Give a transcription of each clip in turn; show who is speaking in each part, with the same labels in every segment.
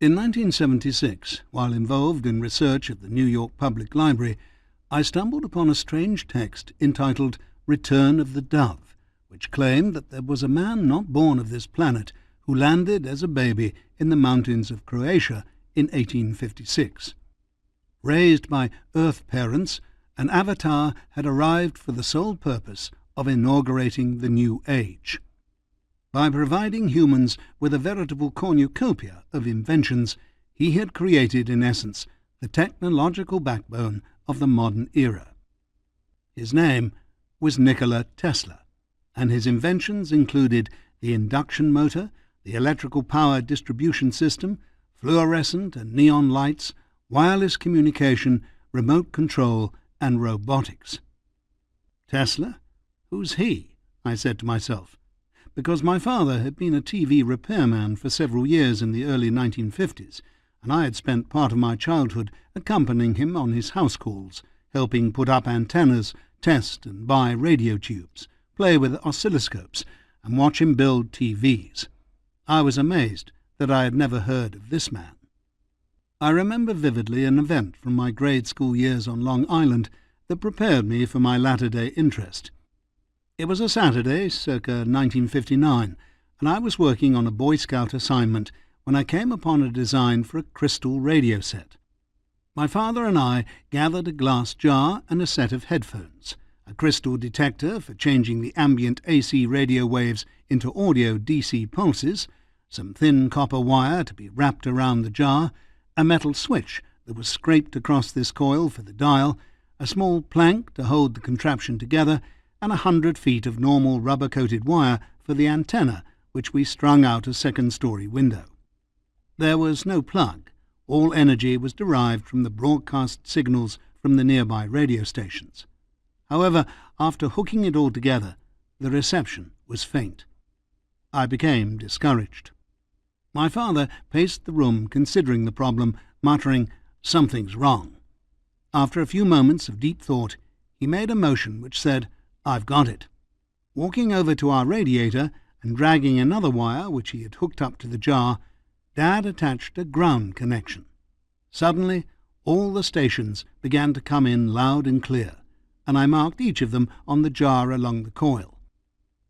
Speaker 1: In 1976, while involved in research at the New York Public Library, I stumbled upon a strange text entitled Return of the Dove, which claimed that there was a man not born of this planet who landed as a baby in the mountains of Croatia in 1856. Raised by Earth parents, an avatar had arrived for the sole purpose of inaugurating the new age. By providing humans with a veritable cornucopia of inventions, he had created, in essence, the technological backbone of the modern era. His name was Nikola Tesla, and his inventions included the induction motor, the electrical power distribution system, fluorescent and neon lights, wireless communication, remote control, and robotics. Tesla? Who's he? I said to myself, because my father had been a TV repairman for several years in the early 1950s, and I had spent part of my childhood accompanying him on his house calls, helping put up antennas, test and buy radio tubes, play with oscilloscopes, and watch him build TVs. I was amazed that I had never heard of this man. I remember vividly an event from my grade school years on Long Island that prepared me for my latter-day interest. It was a Saturday, circa 1959, and I was working on a Boy Scout assignment when I came upon a design for a crystal radio set. My father and I gathered a glass jar and a set of headphones, a crystal detector for changing the ambient AC radio waves into audio DC pulses, some thin copper wire to be wrapped around the jar, a metal switch that was scraped across this coil for the dial, a small plank to hold the contraption together, and 100 feet of normal rubber-coated wire for the antenna, which we strung out a second-story window. There was no plug. All energy was derived from the broadcast signals from the nearby radio stations. However, after hooking it all together, the reception was faint. I became discouraged. My father paced the room considering the problem, muttering, "Something's wrong." After a few moments of deep thought, he made a motion which said, "I've got it." Walking over to our radiator and dragging another wire which he had hooked up to the jar, Dad attached a ground connection. Suddenly, all the stations began to come in loud and clear, and I marked each of them on the jar along the coil.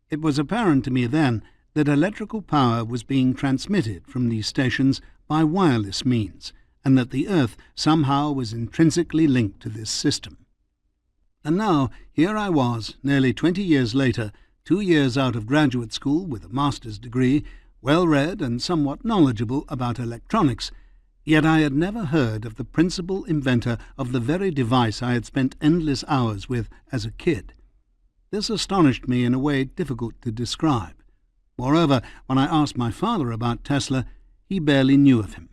Speaker 1: It was apparent to me then that electrical power was being transmitted from these stations by wireless means, and that the Earth somehow was intrinsically linked to this system. And now, here I was, nearly 20 years later, 2 years out of graduate school with a master's degree, well-read and somewhat knowledgeable about electronics, yet I had never heard of the principal inventor of the very device I had spent endless hours with as a kid. This astonished me in a way difficult to describe. Moreover, when I asked my father about Tesla, he barely knew of him.